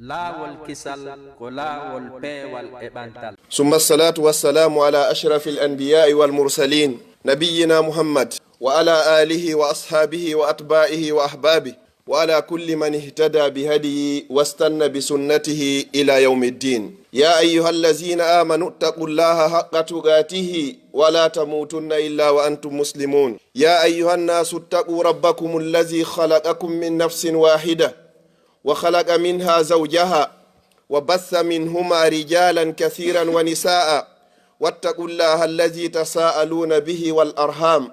laawolkisal ko laawol peewal e ɓantal. ثم الصلاة والسلام على أشرف الأنبياء والمرسلين نبينا محمد وعلى آله وأصحابه وأتباعه وأحبابه وعلى كل من اهتدى بهديه واستنى بسنته إلى يوم الدين. يا أيها الذين آمنوا اتقوا الله حق تقاته ولا تموتن إلا وأنتم مسلمون. يا أيها الناس اتقوا ربكم الذي خلقكم من نفس واحدة وخلق منها زوجها وبث منهما رجالا كثيرا ونساء واتقوا الله الذي تساءلون به والأرحام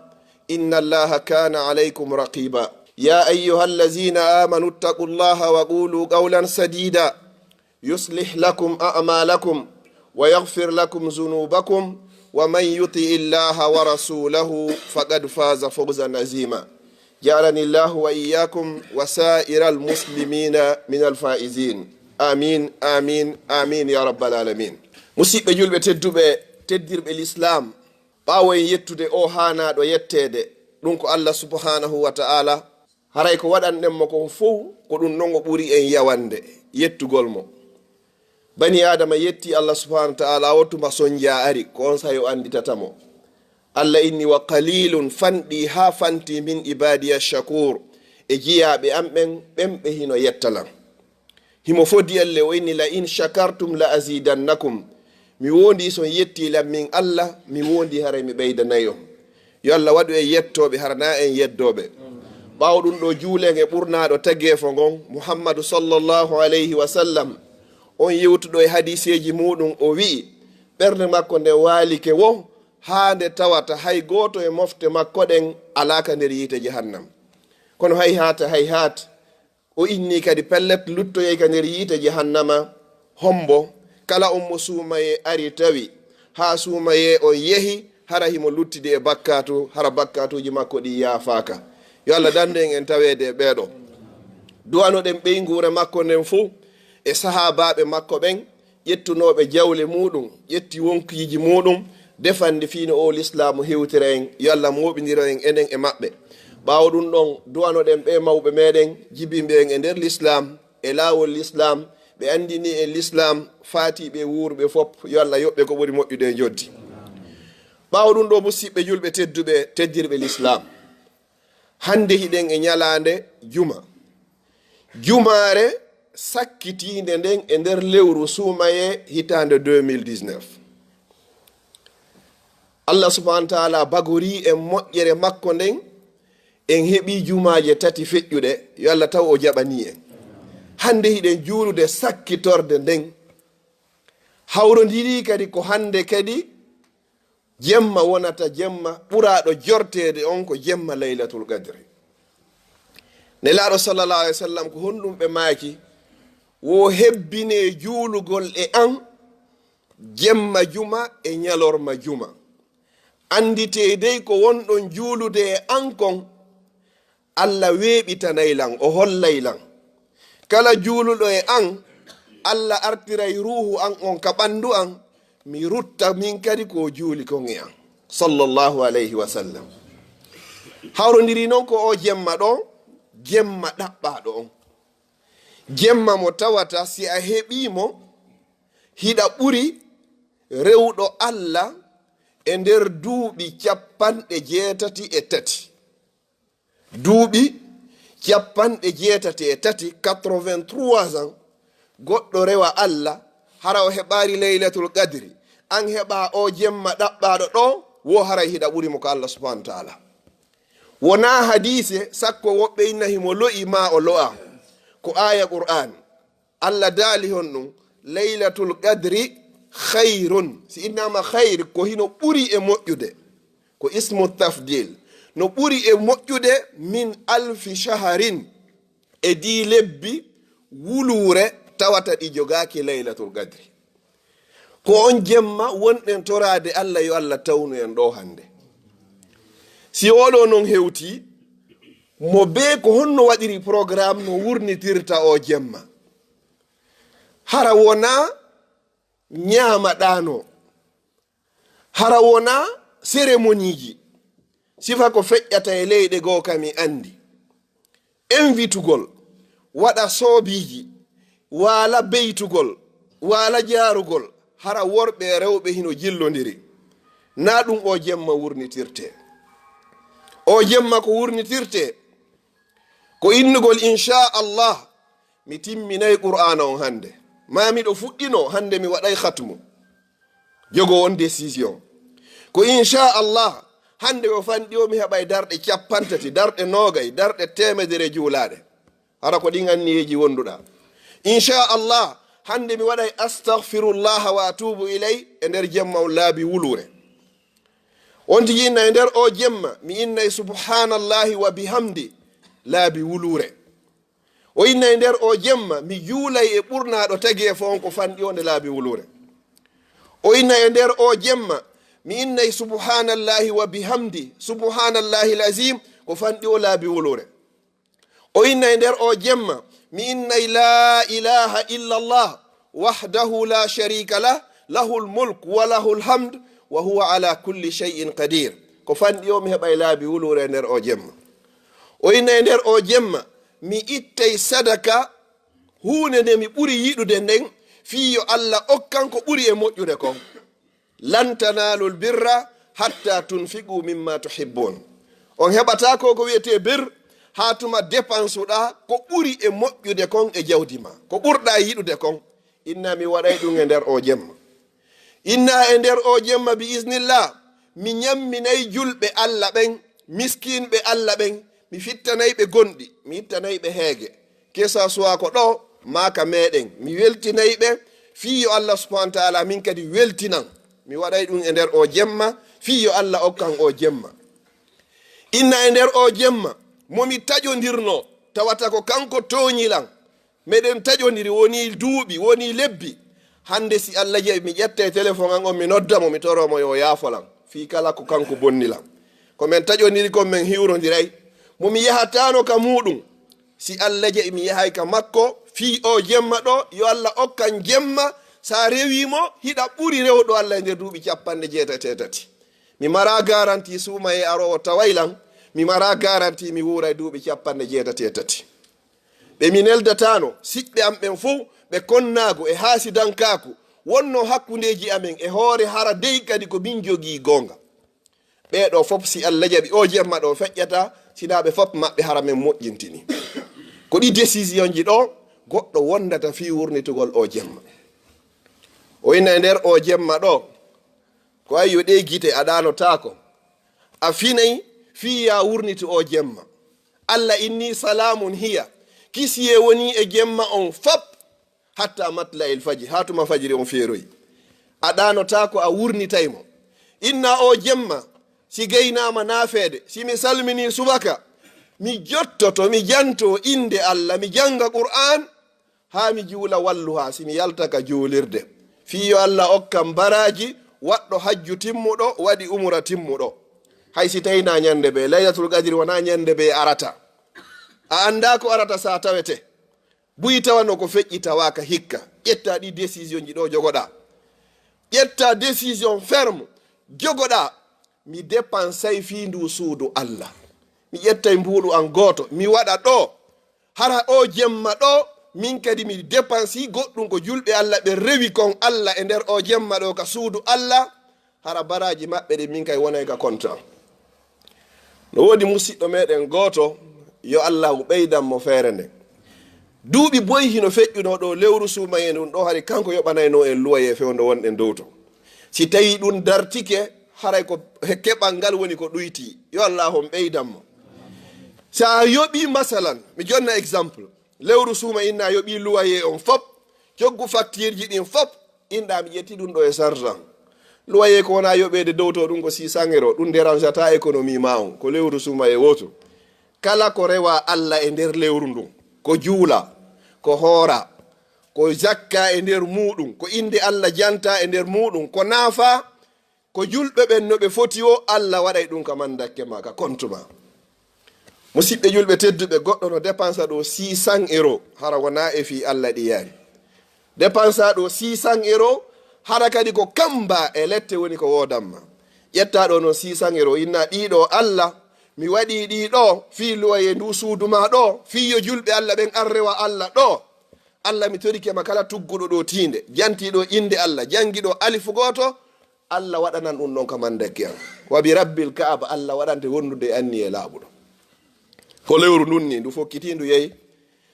إن الله كان عليكم رقيبا. يا أيها الذين آمنوا اتقوا الله وقولوا قولا سديدا يصلح لكم أعمالكم ويغفر لكم ذنوبكم ومن يطع الله ورسوله فقد فاز فوزا عظيما. جعلني الله وإياكم وسائر المسلمين من الفائزين. آمين آمين آمين يا رب العالمين. musidɓe julɓe tedduɓe teddirɓe l'islam ɓaawoyen yettude o haanaɗo yettede ɗum ko Allah subhanahu wa ta'ala haray ko waɗanɗen mo ko fof ko ɗum nongo ɓuri en yawande yettugol mo. bani adama yetti Allah subhanahu wa ta'ala wottuma sonja ari ko on sayo anditatamo. Allah inni wa qalilun fanɗi ha fanti min ibadiya shakur e jiyaɓe am ɓen hino yettalan. himo fodi Allah o inni la in shakartum la azidannakum. mi wondi son yetti lam min Allah mi wondi haray mi ɓeydanayo. yo Allah waɗu en yettoɓe harna en yeddoɓe. ɓawo ɗum ɗo juulen e ɓurnaɗo tageefo ngon Muhammadu sallallahu alayhi wa sallam on yewtuɗo e hadiseji muɗum o wi'i ɓernde makko nde waalike wo ha nde tawata hay goto e mofte makko ɗen alaka nder yiite jahannam. kono hay hata o inni kadi pellet luttoye ka nder yiite jahannama hombo kala on mo suumaye ari tawi ha suumaye on yehi hara himo luttide e bakkatu hara bakkatuji makko ɗi yaafaka. yo Allah dande en tawede e ɓeeɗo. duwanoɗen ɓeygure makko nden fo e sahabaɓe makko ɓen ƴettunoɓe jawle muɗum ƴetti wonkiji muɗum defande fiino o l'islamu hewtira en. yo Allah moɓidira en enen e maɓɓe. ɓawo ɗum ɗon duwanoɗen ɓe mawɓe meɗen jibimɓe en e nder l'islam e laawol l'islam ɓe andini e l'islam faatiɓe wuurɓe fop. yo Allah yoɓɓe ko ɓuri moƴƴude e joddi. ɓawo ɗum ɗo musidɓe julɓe tedduɓe teddirɓe l'islam hande hiɗen e ñalande juma jumare sakkitinde nden e nder lewru suumaye hitande 2019. Allah subhanahu wa ta'ala bagori en moƴƴere makko nden en heɓi jumaje tati feƴƴuɗe. yo Allah taw o jaɓani en hande hiɗen juulude sakkitorde nden hawrodiri kadi ko hande kadi jemma wonata jemma ɓuraɗo jortede on ko jemma laylatul qadri. nelaɗo sallallahu alaihi wasallam ko honɗum ɓe maaki wo hebbine juulugol e an jemma juma e ñalorma juma andite dey ko wonɗon juulude e an kon Allah weeɓitanaylan o hollaylan. kala juuluɗo e an Allah artiray ruhu an on ka ɓandu an mi rutta min kadi ko juuli kon e an sallallahu alayhi wa sallam. hawrodiri noon ko o jemma ɗo jemma ɗaɓɓaɗo on jemma mo tawata si a heɓimo hiɗa ɓuri rewɗo Allah e nder duuɓi 83 duuɓi 83 83 ans goɗɗo rewa Allah hara o heɓari laylatul qadri an heɓa o jemma ɗaɓɓaɗo ɗo wo haray hiɗa ɓuri mo ko Allah subhanahu wa ta'ala. wona hadise sakko woɓɓe inna himo lo'i ma o lo'a ko aya qur'an Allah daali hon ɗum laylatul qadri khayrun. si innama khayr ko hino ɓuri e moƴƴude ko ismu tafdil no ɓuri e moƴƴude min alfi shaharin e di lebbi wulure tawata ɗi jogaki laylatul qadri. ko on jemma wonɗen torade Allah yo Allah tawnu en ɗo hande. si oɗo non hewti mo be ko honno waɗiri programme no wurnitirta o jemma hara wona ñamaɗano hara wona cérémonie ji sifa ko feƴƴata e leyɗe goo kami andi invitugol waɗa soobiji wala beytugol wala jaarugol hara worɓe rewɓe hino jillodiri na ɗum o jemma wurnitirte. O jemma ko wurnitirte ko innugol inchallah mi timminay qur'ana on hande ma miɗo fuɗɗino hande mi waɗay khatmu jogo on décision ko inchallah hande o fanɗi o mi heɓay darɗe capantati darɗe nogay darɗe temedere juulaɗe hara ko ɗin anniyeji wonduɗa. Incha'Allah hande mi waɗay astaghfirullah wa atubu ilay e nder jemma on laabi wulure. On tigi inna e nder o jemma mi innay subhanallahi wa bihamdi laabi wulure. O inna e nder o jemma mi juulay e ɓurnaɗo tagi e fon ko fanɗi onde laabi wulure. O inna e nder o jemma mi innay subhanallahi wa bihamdi subhanallahi lazim ko fanɗi o laabi wulure. O inna e nder o jemma mi innay la ilaha illa allah wahdahu la sharika lah lahul mulk wa lahul hamd wa huwa ala kulli shay'in qadir ko fanɗi o mi heɓay laabi wulure e nder o jemma. O inna e nder o jemma mi ittay sadaka hunde nde mi ɓuri yiɗude nden fiyo allah okkan ko ɓuri e moƴƴude kon. Lan tanalul birra hatta tunfiqu mimma tuhibbun. On heɓata ko wiyete bir ha tuma dépense ɗa ko ɓuri e moƴƴude kon e jawdi ma ko ɓurɗa yiɗude kon. Inna mi waɗay ɗum e nder o jemma. Inna e nder o jemma bi isnillah mi ñamminay julɓe allah ɓen miskinɓe allah ɓen mi fittanayɓe gonɗi mi ittanayɓe heege kesa suwa ko ɗo maka meɗen mi weltinayɓe fiyo allah subhanahu wa taala min kadi weltinan mi waɗay ɗum e nder o jemma fiyo allah okkan o jemma. Inna e nder o jemma momi taƴodirno tawata ko kanko toñilan meɗen taƴodiri woni duuɓi woni lebbi hande si allah jeeɓi mi ƴette téléphone an on mi noddamo mi toromo yo yaafolan fi kala ko kanko bonnilan komin taƴodiri kon min hiwrodiray momi yahatano ka muɗum si allah jeeɓi mi yahay ka makko fi o jemma ɗo yo allah okkan jemma sa rewimo hiɗa ɓuri rewɗo allah e nder duuɓi 83 mi mara garanti suuma e arowo tawaylan mi mara garanti mi wuuray duuɓi 83 ɓe mi neldatano siɓɓe am ɓen fo ɓe konnago e haasidankaku wonno hakkundeji amen e hoore hara dey kadi ko min jogii gonga ɓeɗo fof si allah jaɓi o jemma ɗo feƴƴata sinaɓe fof maɓɓe hara men moƴƴintini ko ɗi décision ji ɗo goɗɗo wondata fi wurnitugol o jemma. O inna e nder o jemma ɗo ko ayyo ɗe gite aɗanotako a finay fi ya wurniti o jemma. Allah inni salamun hiya kisiye woni e jemma on fop hatta matla el faji hatuma fajiri on feeroyi aɗanotako a wurnitaymo. Inna o jemma si gaynama nafede si mi salmini subaka mi jottoto mi janto inde allah mi janga qur'an ha mi juula walluha si mi yaltaka juulirde fiyo allah okkam baraji waɗɗo hajju timmuɗo waɗi umra timmuɗo hay si tawina ñande ɓe laylatul qadri wona ñande ɓe arata a anda ko arata sa tawete buyi tawano ko feƴƴi tawaka hikka ƴetta ɗi décision ji ɗo jogoɗa ƴetta décision ferme jogoɗa mi dépensay fi ndu suudu allah mi ƴettay mbuɗu an gooto mi waɗa ɗo hara o jemma ɗo min kadi mi dépensi goɗɗum ko julɓe allah ɓe rewi kon allah e nder o jemma ɗo ka suudu allah hara baraji maɓɓe ɗe min kay wonay ka contrat. No woodi musidɗo meɗen gooto yo allah ɓeydanmo feere nde duuɓi boyi hino feƴƴuno ɗo lewru suumaye ɗum ɗo hari kanko yoɓanayno en luwaye fewndo wonɗen dow to si tawi ɗum dartike haray ko keɓal ngal woni ko ɗuyti yo allah on ɓeydanmo. sa yoɓi masalan mi jonna exemple lewru suuma inna yoɓi luwaye on fop coggu facture ji ɗin fop inɗa mi ƴetti ɗum ɗo e sargent luwaye ko wona yoɓede dow to ɗum ko 600 euro ɗum dérangata économie ma on ko lewru suuma e woto kala ko rewa allah e nder lewru ndun ko juula ko hoora ko zakka e nder muɗum ko inde allah janta e nder muɗum ko naafa ko julɓe ɓen no ɓe foti o allah waɗay ɗum ka mandakke ma ka compte ma. Musidɓe julɓe tedduɓe goɗɗo no dépensa ɗo 600 euro hara wona e fi allah ɗi yaari dépensa ɗo 600 euro hara kadi ko kamba e lette woni ko wodanma ƴetta ɗo no 600 euro inna ɗiɗo allah mi waɗi ɗiɗo fi luwaye ndu suuduma ɗo fiyo julɓe allah ɓen arrewa allah ɗo Allah mi torike ma kala tugguɗo ɗo tinde jantiɗo inde Allah jangiɗo alifu goto Allah waɗanan ɗum ɗon ka mandaki am wa bi rabbil kaaba Allah waɗante wondude anni e laaɓuɗo ko lewru ndun ni ndu fokkiti ndu yehi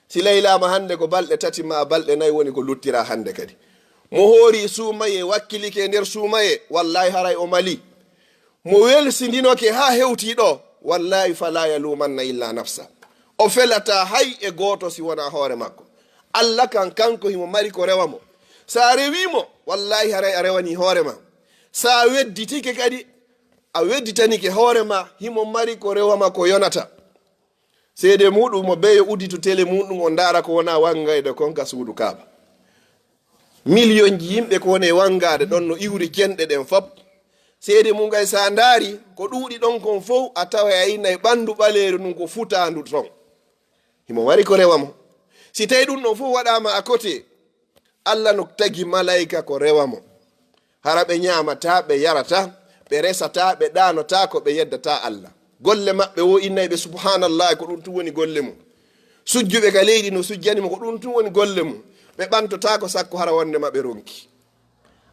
si laylama hande ko balɗe tati ma balɗe nayyi woni ko luttira hande kadi mo hoori suumaye wakkilike nder suumaye wallahi haray o mali mo welsidinoke ha hewti ɗo wallahi fala yalumanna illa nafsa o felata hay e goto si wona hoore makko Allah kanko himo mari ko rewamo sa rewimo wallahi haray a rewani hoorema sa wedditike kadi a wedditanike hoorema himo mari ko rewama ko yonata seede muɗum mo beyo udditu télé muɗum o ndaara ko wona wangayde konka suudu kaaba million ji yimɓe ko woni wangade ɗon no iwri kenɗe ɗen fop seede mum gay sa ndaari ko ɗuuɗi ɗon kon fof a tawa a innayi ɓanndu ɓaleeru ɗum ko futandu ton himo wari ko rewamo si tawi ɗum ɗon fof waɗama a côté Allah no tagi malayika ko rewamo hara ɓe ñamata ɓe yarata ɓe resata ɓe ɗanota ko ɓe yeddata Allah golle maɓɓe wo innayi ɓe subhanallah ko ɗum tun woni golle mum sujjuɓe ka leydi no sujjanimo ko ɗum tun woni golle mum ɓe ɓantota ko sakko hara wonde maɓe ronki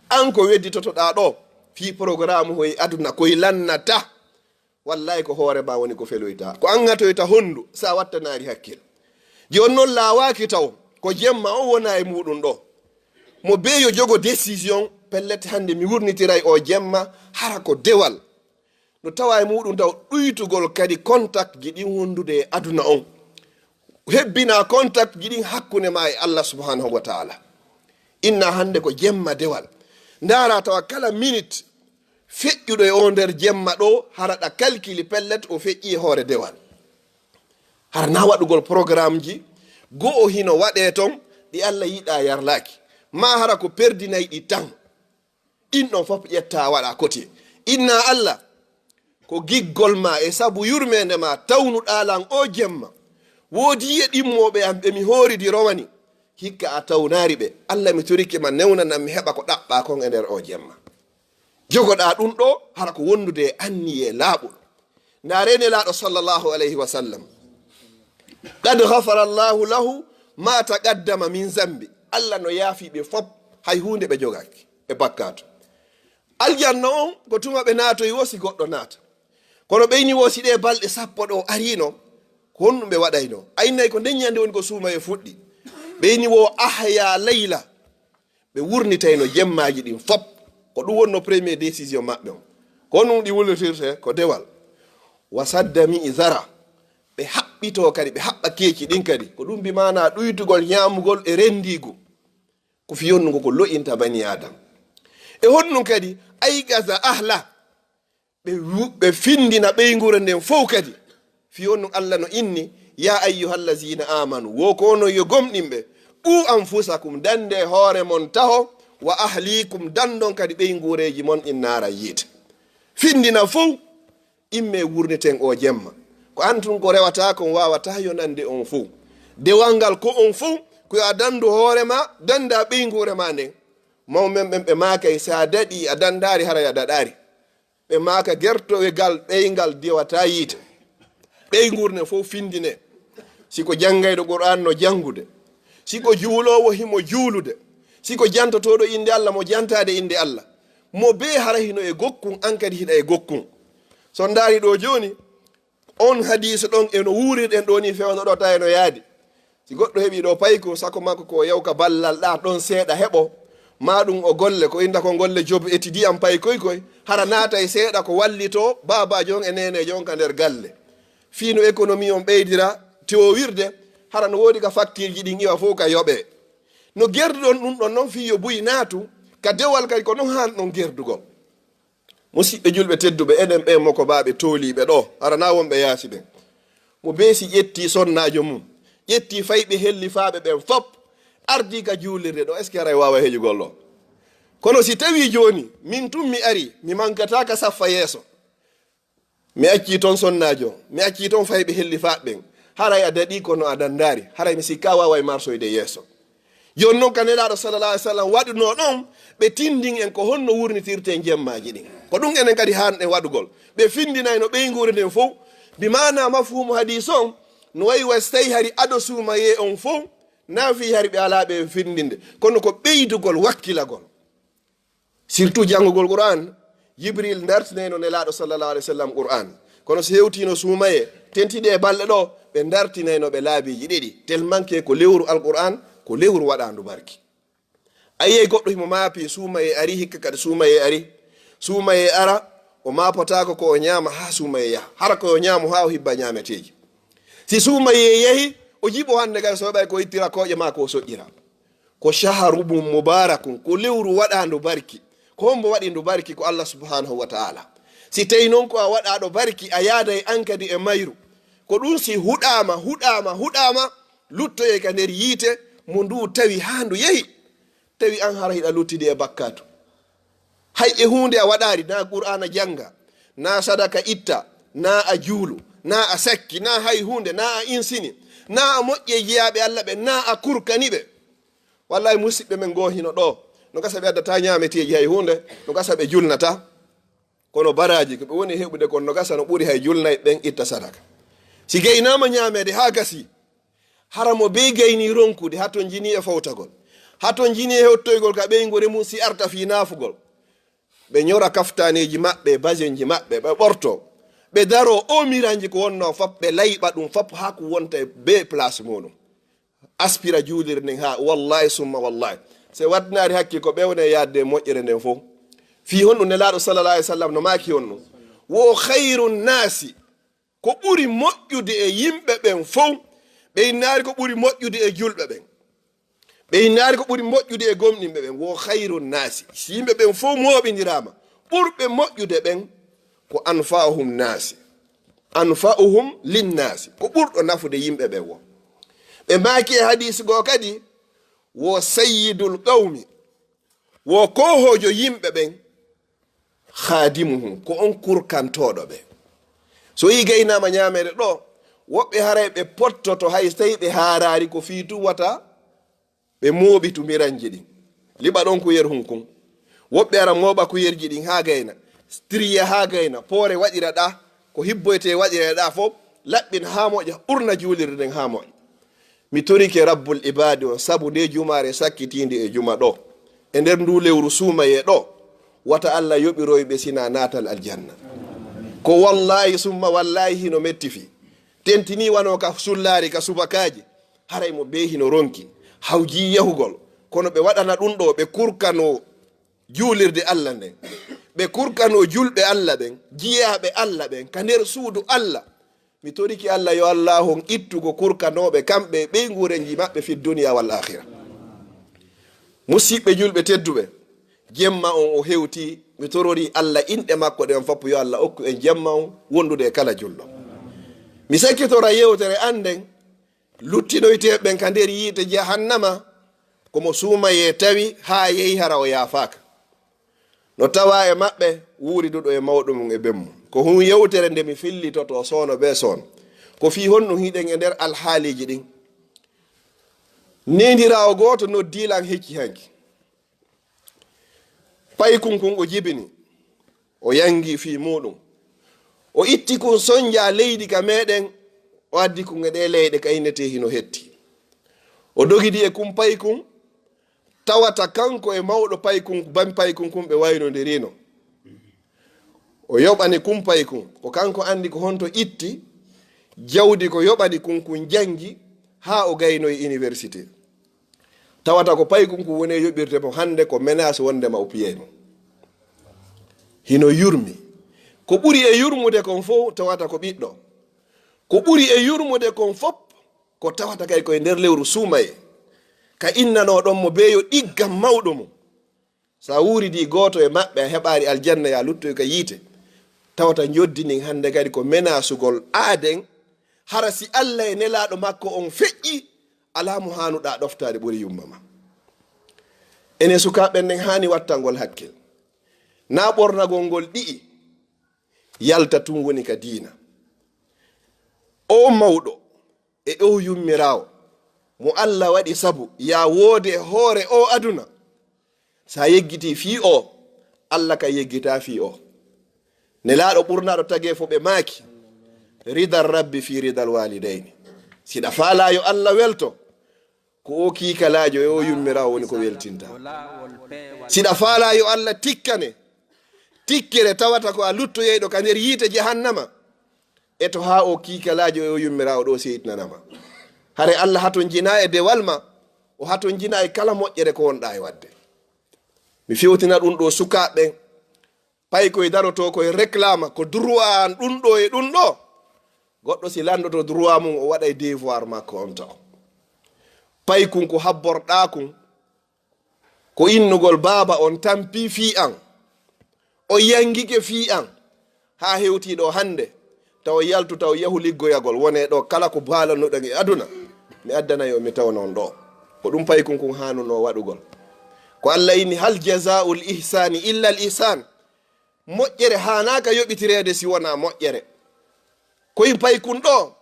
an ko wedditotoɗa ɗo fi programme hoye aduna koye lannata wallahi ko hoore ma woni ko feloyta ko an gatoyta hondu sa wattanari hakkil joni noon lawaki taw ko jemma o wona e muɗum ɗo mo beyo jogo décision pellete hande mi wurnitiray o jemma hara ko dewal no tawa e muɗum taw ɗuytugol kadi contact ji ɗin wondude e aduna on hebbina contact ji ɗin hakkunde ma e Allah subhanahu wa taala inna hande ko jemma dewal ndara tawa kala minute feƴƴuɗo e o nder jemma ɗo haraɗa calcule pellet o feƴƴi e hoore dewal hara na waɗugol programme ji go'o hino waɗe ton ɗi Allah yiɗa yarlaki ma hara ko perdinayi ɗi tan ɗin ɗon fof ƴetta waɗa côté inna Allah ko giggol ma e sabu yurmede ma tawnuɗalan o jemma woodi yiye ɗimmoɓe am ɓe mi hooridi rowani hikka a tawnari ɓe Allah mi torike ma newnanan mi heɓa ko ɗaɓɓa kon e nder o jemma jogoɗa ɗum ɗo hara ko wondude e anni e laaɓol ndarene laaɗo sallllahu alayhi wa sallam qad ghafara llahu lahu ma taqaddama min zambi Allah no yaafiɓe fop hay hunde ɓe jogaki e bakkato aljanna on ko tuma ɓe naatoyi wosi goɗɗo naata kono ɓeyni wosi ɗe balɗe sappo ɗo arino ko honɗum ɓe waɗayno aynnayi ko ndeññande woni ko suuma e fuɗɗi ɓeyni wo ahya layla ɓe wurnitayno jemmaji ɗin fop ko ɗum wonno premier décision maɓɓe on ko honɗum ɗi wullotirte ko dewal wa saddami izara ɓe haɓɓito kadi ɓe haɓɓa keeci ɗin kadi ko ɗum mbimana ɗuytugol ñamugol e rendigu ko fiyonnugo ko lo'inta bani adam e honɗum kadi aygaza ahla ɓe findina ɓeygure nden fof kadi fiyonnu Allah no inni ya ayyuhallazina amanu wo ko ono yo gomɗinɓe ɓu anfusakum dande hoore mon taho wa ahlikum dandon kadi ɓeygureji mon innara yiite findina fof imme wurneten o jemma ko antun ko rewata kon wawata yonande on fof dewal ngal ko on fof ko a dandu hoorema danda ɓeygure ma nden mawmen ɓen ɓe maakay sa daɗi a dandari hara a daɗari ɓe maaka gertowegal ɓeygal diwata yiite ɓeygurne fof findine siko janngayɗo qur'an no jangude siko juulowo himo juulude siko jantotoɗo inde Allah mo jantade inde Allah mo be hara hino e gokkun an kadi hiɗa e gokkun so ndaari ɗo joni on hadise ɗon eno wurirɗen ɗo ni fewno ɗo ta eno yaadi si goɗɗo heeɓi ɗo payko sako makko ko yewka ballal ɗa ɗon seeɗa heɓo ma ɗum o golle ko inda ko golle job étudie pay koy hara naata e seeɗa ko wallito baba jon e nene jonka nder galle fiino économie on ɓeydira tewowirde hara no woodi ka facture ji ɗin iwa fof ka yoɓe no gerduɗon ɗum ɗon noon fiyo buyi naatu ka dewal kay ko non han ɗon gerdugo musidɓe julɓe tedduɓe enen ɓe moko baɓe tooliɓe ɗo hara na wonɓe yaasi ɓen mo beesi ƴetti sonnajo mum ƴetti fayɓe hellifaɓe ɓen fop ardi ka juulirde ɗo est ce que aray wawa heƴugol ɗo kono si tawi joni min tum mi ari mi mankata ka saffa yeeso mi acci toon sonnajo mi acci toon fayɓe hellifaɓe ɓen haray a daɗi kono a dandari haray mi sikka wawa e marsoyde yeeso joni noon ka nelaɗo sallallah alih w sallam waɗuno ɗon ɓe tindin en ko honno wurnitirte jemmaji ɗin ko ɗum enen kadi hanɗen waɗugol ɓe findinay no ɓeygure nden fof mbimana mafhumu hadis on no wayi was tawi hari aɗo suumaye on fof na fi harɓe alaɓe findinde kono ko ɓeydugol wakkilagol surtout janngugol qur'an. Jibril dartineno nelaɗo sallallahu alaihi wasallam qur'an kono so hewtino suumaye tentiɗe e balɗe ɗo ɓe dartinayno ɓe laabiji ɗiɗi tellement que ko lewru alqur'an ko lewru waɗandu barki. Ayiye goɗɗo himo maapi suumaye ari hikka kadi suumaye ari suumaye ara o mapotako ko o ñaama ha suumaye yaha hara koyo ñaamu ha o hibba ñaameteji. Si suumaye yehi o jiɓo hande kay so ɓay ko ittira koƴe ma ko soƴƴira ko shaharubum mubarakun ko lewru waɗandu barki. Ko hombo waɗi ndu barki ko Allah subhanahu wa ta'ala. Si tawi noon ko a waɗaɗo barki a yaada e an kadi e mayru ko ɗum si huɗama luttoye ka nder yiite mo ndu tawi ha ndu yehi tawi an hara hiɗa luttidi e bakkatu hay e hunde a waɗari na qur'ana janga na sadaka itta na a juulu na a sakki na hay hunde na a insini na a moƴƴe jiyaɓe Allah ɓe na a kurkani ɓe wallahi musidɓe men gohino ɗo no gasa ɓe addata ñaameteji hay hunde no gasa ɓe julnata kono baraji ko ɓe woni heɓude kon no gasa no ɓuri hay julnay ɓen itta sadaka. Si gaynama ñaamede ha gasi hara mo be gayni ronkude haton jini e fawtagol haton jini e hewtoygol ka ɓeygore mum si arta fi naafugol ɓe ñora kaftaneji maɓɓe basenji maɓɓe ɓe ɓorto ɓe daro o miranji ko wonno fop ɓe layɓa ɗum fop ha ko wonta e be place muɗum aspira juulirde nden ha wallahi summa wallahi se waddinari hakki ko ɓewne yadde moƴƴere nden fof fi honɗum nelaɗo sallallah alih w sallam no maki honɗum wo hayru nnasi ko ɓuri moƴƴude e yimɓe ɓen fof ɓe innari ko ɓuri moƴƴude e julɓe ɓen ɓe innari ko ɓuri moƴƴude e gomɗinɓe ɓen wo hayru nnasi si yimɓe ɓen fof moɓidirama ɓurɓe moƴƴude ɓen ko anfa'uhum nasi anfa'uhum linnasi ko ɓurɗo nafude yimɓe ɓen wo ɓe maki e hadisi goo kadi wo sayyidul qawmi wo kohojo yimɓe ɓen khadimuhum ko on kurkantoɗo ɓe so yi gaynama ñamere ɗo woɓɓe haray ɓe pottoto hay tawi ɓe harari ko fiitu wata ɓe mooɓitu miranji ɗin liɓa ɗon kuyer hunkun woɓɓe ara mooɓa kuyerji ɗin ha gayna striya ha gayna poore waɗira ɗa ko hibboyte waɗira ɗa fof laɓɓin ha moƴƴa ɓurna juulirde nden ha moƴƴa. Mi torike rabbul ibadi on sabu nde jumare sakkitinde e juma ɗo e nder ndu lewru suumaye ɗo wata Allah yoɓiroyɓe sina natal aljanna ko wallahi summa wallahi hino metti fi tentini wano ka sullari ka subakaji haray mo be hino ronki hawji yahugol kono ɓe waɗana ɗum ɗo ɓe kurkano juulirde Allah nden ɓe kurkano julɓe Allah ɓen jiyaɓe Allah ɓen ka nder suudu Allah. Mi toriki Allah yo Allah hon ittugo kurkanoɓe kamɓe ɓeygurenji maɓɓe fi duniya wal akhira. Musidɓe julɓe tedduɓe jemma on o hewti mi torori Allah inɗe makko ɗen foppo yo Allah okku en jemma on wondude e kala julɗo. Mi sakkitora yewtere anden luttinoyteɓen ka nder yiite jahannama komo suumaye tawi ha yehi hara o yaafaka no tawa e maɓɓe wuuriduɗo e mawɗo mum e bemmum ko hun yewtere nde mi fillitoto soono be soon ko fi honno hiɗen e nder alhaaliji ɗin nendirawo goto no dilan hecci hanki paykun kun o jibini o yangi fi muɗum o itti kun sonja leydi ka meɗen o addi kun e ɗe leyɗe ka innete hino hetti o dogidi e kum paykun tawata kanko e mawɗo paykun ban paykun kun ɓe waynodirino o yoɓani kum paykun ko kanko andi ko honto itti jawdi ko yoɓani kun kun jangi ha o gayno e université tawata ko paykun kun woni yoɓirte mo hande ko menace wondema o piyeno hino yurmi ko ɓuri e yurmude kon fof tawata ko ɓiɗɗo ko ɓuri e yurmude kon fof ko tawata kay koye nder lewru suumaye ka innano ɗon mo beyo ɗiggam mawɗo mum sa wuridi goto e maɓɓe a heɓari aljanna ya luttoy ka yiite tawata joddinin hande kadi ko menasugol aaden hara si Allah e nelaɗo makko on feƴƴi alamu hanuɗa ɗoftade ɓuri yumma ma ene sukaɓen nden hani wattangol hakkil na ɓornagol ngol ɗi'i yalta tum woni ka diina o mawɗo e o yummirawo mo Allah waɗi sabu ya woode hoore o aduna sa yeggiti fi o Allah ka yeggita fi o nelaɗo ɓurnaɗo tage fo ɓe maaki ridal rabbi fi ridal walidayni siɗa faala yo Allah welto ko o kiikalajo e o yummirawo woni ko weltinta siɗa faala yo Allah tikkane tikkire tawata ko a luttoyeyɗo ka nder yiite jahannama e to ha o kiikalajo e o yummirawo ɗo seytnanama hare Allah haton jina e dewal ma o haton jina e kala moƴƴere ko wonɗa e wadde mi fewtina ɗum ɗo sukaɓeɓen pay koye daroto koye réclame ko droit an ɗum ɗo e ɗum ɗo goɗɗo si landoto droit mum o waɗa e devoir makko on taw pay kun ko habborɗa kun ko innugol baaba on tampi fi an o yangike fi an ha hewtiɗo hande taw yaltu taw yahu liggoyagol wone ɗo kala ko baalanoɗen e aduna mi addanayo mi taw non ɗo ko ɗum pay kun kun hanuno waɗugol ko Allah inni hal jazaul ihsani illa al ihsan moƴƴere hanaka yoɓitirede si wona moƴƴere koye pay kun ɗo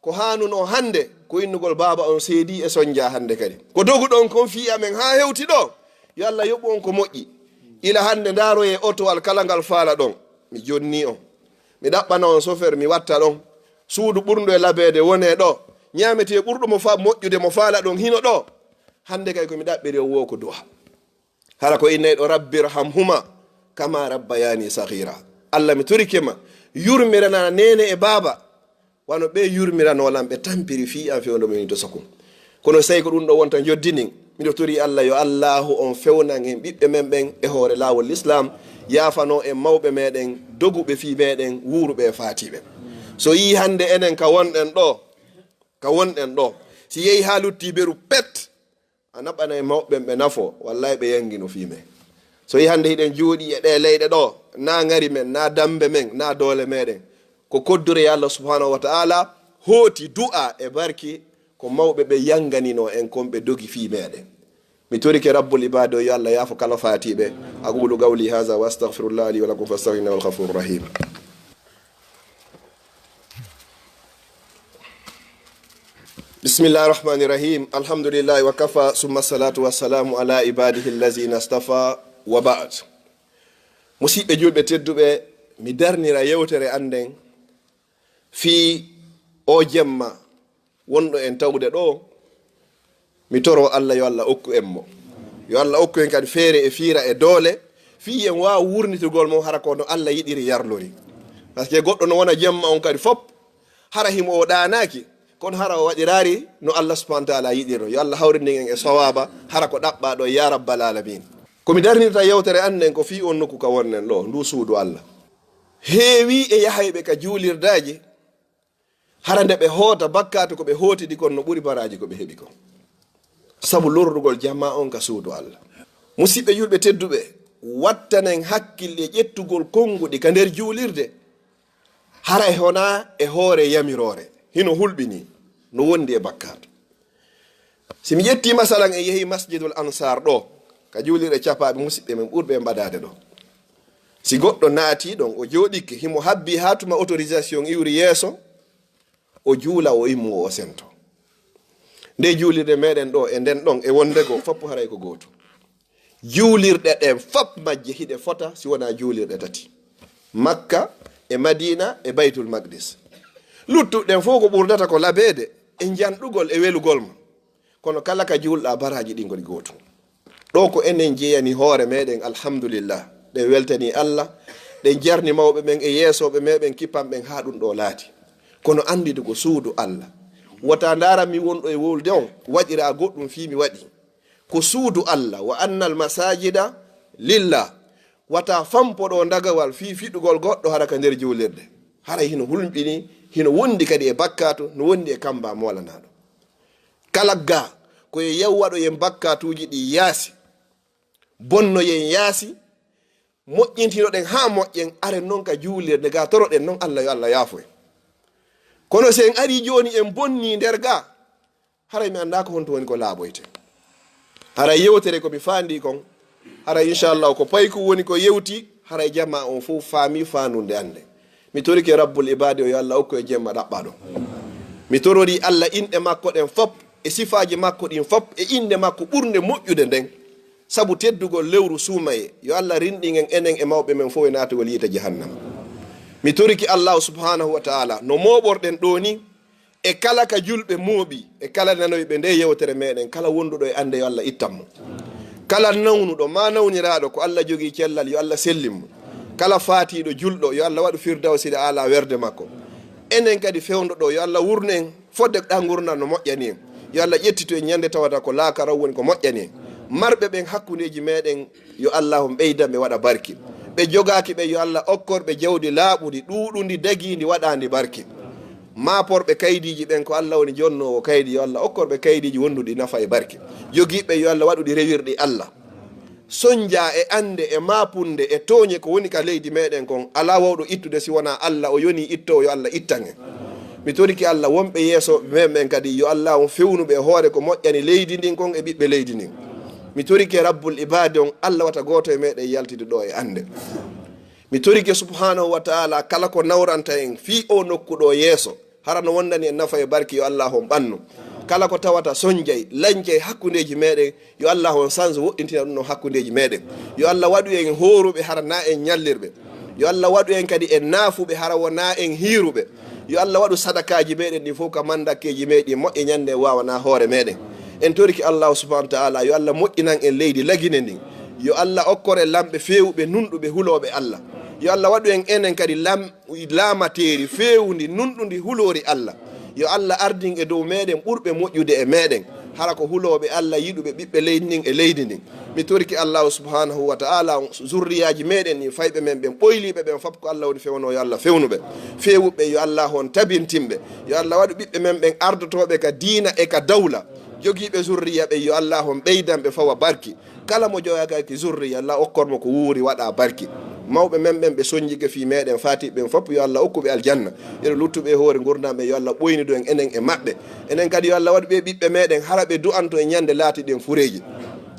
ko hanuno hande ko innugol baaba on seedi e sonja hande kadi ko dogu ɗon kon fi amen ha hewti ɗo yo Allah yoɓu on ko moƴƴi ila hande ndaro e otowal kala ngal faala ɗon mi jonni on mi ɗaɓɓana on chauffeur mi watta ɗon suudu ɓurdu e labede wone ɗo ñamete ɓurɗo mo fa moƴƴude mo faala ɗon hino ɗo hande kay komi ɗaɓɓiri o wo ko duwa hara ko innayɗo rabbirhamhuma kama rabbayani sahira Allah mi torikema yurmirana nene e baaba wano ɓe yurmiranolan ɓe tampiri fi an fewndo min to sakum kono sayi ko ɗum ɗo wonta joddinin miɗo tori Allah yo Allahu on fewnan en ɓiɓɓe men ɓen e hoore laawol l'islam yafano en mawɓe meɗen doguɓe fi meɗen wuruɓe e fatiɓe so yi hande enen ka wonɗen ɗo si yehi ha lutti beru pet a naɓana e mawɓe ɓe nafo wallahi ɓe yangino fi men so yi hande hiɗen jooɗi e ɗe leyɗe ɗo na ngari men na dambe men na doole meɗen ko koddure e Allah subhanahu wa ta'ala hooti du'a e barki ko mawɓe ɓe yanganino en kon ɓe dogi fi meɗen mi torike rabbul ibado yo Allah yaafo kala fatiɓe aqulu qawli hadha wa astaghfirullah li wa lakum fastaghfiruhu wal ghafurur rahim bismillahir rahmanir rahim alhamdulillahi wa kafa summa salatu wassalamu ala ibadihi allazina istafa wa ba'd musidɓe julɓe tedduɓe mi darnira yewtere anden fi o jemma wonɗo en tawde ɗo mi toro Allah yo Allah okku en mo yo Allah okku en kadi feere e fiira e doole fi en wawa wurnitugol mo hara ko no Allah yiɗiri yarlori par ce que goɗɗo no wona jemma on kadi fop hara himo o ɗanaki kono hara o waɗirari no Allah subhanahu wa ta'ala yiɗiro yo Allah hawrindin en e sawaba hara ko ɗaɓɓa ɗo ya rabbal alamin komi darnirta yewtere annen ko fi on nokku ka wonnen ɗo ndu suudu Allah heewi e yahayɓe ka juulirdaji hara nde ɓe hoota bakkatu ko ɓe hootidi kon no ɓuri baraji ko ɓe heɓi kon sabu lorrugol jamma on ka suudu Allah musidɓe julɓe tedduɓe wattanen hakkille ƴettugol konnguɗi ka nder juulirde hara e hona e hoore yamirore hino hulɓini no wondi e bakkatu si mi ƴetti masalan e yeehi masjidul ansar ɗo ka juulirɗe capaɓe musidɓe men ɓurɓe mbaɗade ɗo si goɗɗo naati ɗon o jooɗikke himo habbi ha tuma autorisation iwri yeeso o juula o immo o sento nde juulirde meɗen ɗo e nden ɗon e wondego fop haray ko gooto juulirɗe ɗen fop majje hiɗe fota si wona juulirɗe tati makka e madina e baytul maqdis luttuɗen fof ko ɓurdata ko labede e janɗugol e welugol ma kono kala ka juulɗa baraji ɗi goni gooto ɗo ko enen jeeyani hoore meɗen alhamdulillah ɗe weltani Allah ɗe jarni mawɓe men e yeesoɓe meɓen kippan ɓen ha ɗum ɗo laati kono andide ko suudu Allah wota ndara mi wonɗo e wolde on waɗira goɗɗum fi mi waɗi ko suudu Allah wa annal masajida lillah wata fampoɗo dagawal fi fiɗugol goɗɗo hara ka nder juulirde hara hino hulɓini hino wondi kadi e bakkatu no wondi e kamba molanaɗo kala ga koye yewwaɗo yen bakkatuji ɗi yaasi bonno yen yaasi moƴƴintinoɗen ha moƴƴen are noon ka juulirde ga toroɗen noon Allah yo Allah yaafo en kono si en ari joni en bonni nder ga haray mi anda ko honto woni ko laaɓoyte haray yewtere komi fandi kon haray inchallah ko payko woni ko yewti haray jamma on fof faami fanunde ande mi torike rabbul ibadi o yo Allah okko e jemma ɗaɓɓaɗo mi torori Allah inɗe makko ɗen fop e sifaji makko ɗin fop e inde makko ɓurde moƴƴude nden sabu teddugol lewru suumaye yo Allah rinɗingen enen e mawɓe men fof e natugol yiita jahannama mi toriki Allah subhanahu wa ta'ala no moɓorɗen ɗo ni e kala ka julɓe mooɓi e kala nanoyɓe nde yewtere meɗen kala wonduɗo e ande yo Allah ittanmo kala nawnuɗo ma nawniraɗo ko Allah jogii cellal yo Allah sellinmo kala faatiɗo julɗo yo Allah waɗu firdawsi ala werde makko enen kadi fewdoɗo yo Allah wurnu en fodde ɗa gurdam no moƴƴani en yo Allah ƴettito en ñande tawata ko laaka raw woni ko moƴƴani en marɓe ɓen hakkudeji meɗen yo Allah ɓeyda ɓe waɗa barki ɓe jogaki ɓe yo Allah okkorɓe jawdi laaɓudi ɗuɗudi dagidi waɗandi barki maporɓe kaydiji ɓen ko Allah woni jonnowo kaydi yo Allah okkorɓe kaydiji wonduɗi nafa e barki jogiiɓe yo Allah waɗuɗi rewirɗi Allah soñdia e ande e mapunde e tooñe ko woni ka leydi meɗen kon ala wawɗo ittude si wona Allah o yoni ittowo yo Allah ittan en mi toriki Allah wonɓe yeeso memen kadi yo Allah on fewnuɓe e hoore ko moƴƴani leydi ndin kon e ɓiɓɓe leydi ndin mi torike rabbul ibade on Allah wata goto e meɗen yaltide ɗo e ande mi torike subhanahu wa taala kala ko nawranta en fi o nokkuɗo yeeso hara no wondani en nafa e barki yo Allah on ɓannu kala ko tawata soñjay lañjay hakkudeji meɗen yo Allah on sange woɗɗintina ɗum no hakkudeji meɗen yo Allah waɗu en horuɓe hara na en ñallirɓe yo Allah waɗu en kadi en naafuɓe hara wona en hiiruɓe yo Allah waɗu sadakaji meɗen ɗi fof ka mandakkeji meɗi moƴƴe ñande wawana hoore meɗen en toriki Allah subhanahu wa taala yo Allah moƴƴinan en leydi lagine ndin yo Allah okkore lamɓe fewɓe nunɗuɓe huloɓe Allah yo Allah waɗu en enen kadi laamateri fewndi nunɗudi hulori Allah yo Allah ardin e dow meɗen ɓurɓe moƴƴude e meɗen hara ko huloɓe Allah yiɗuɓe ɓiɓɓe leydi ndin e leydi ndin mi toriki Allah subhanahu wa ta'ala zurriyaji meɗen ni fayɓe men ɓen ɓoyliɓe ɓen fop ko Allah woni fewno yo Allah fewnuɓe fewuɓe yo Allah hon tabintimɓe yo Allah waɗu ɓiɓɓe men ɓen ardotoɓe ka diina e ka dawla jogiiɓe zurriya ɓe yo Allah hon ɓeydanɓe fawa barki kala mo joyakaki zurriya Allah okkormo ko wuuri waɗa barki mawɓe men ɓen ɓe soñjike fi meɗen fatiɓe fop yo Allah okkuɓe aljanna eɗo luttuɓe e hoore gurdamɓe yo Allah ɓoynido en enen e maɓɓe enen kadi yo Allah waɗu ɓe ɓiɓɓe meɗen hara ɓe du'anto e ñande laatiɗen fureji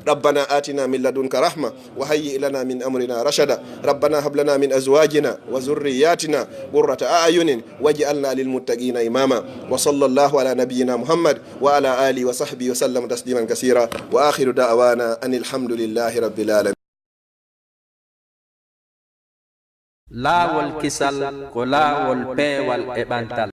ربنا آتنا من لدنك رحمة وهيئ لنا من أمرنا رشدا ربنا هب لنا من أزواجنا وذرياتنا قرة أعين واجعلنا للمتقين إماما وصلى الله على نبينا محمد وعلى آله وصحبه وسلم تسليما كثيرا وآخر دعوانا أن الحمد لله رب العالمين laawolkisal ko laawol peewal e ɓantal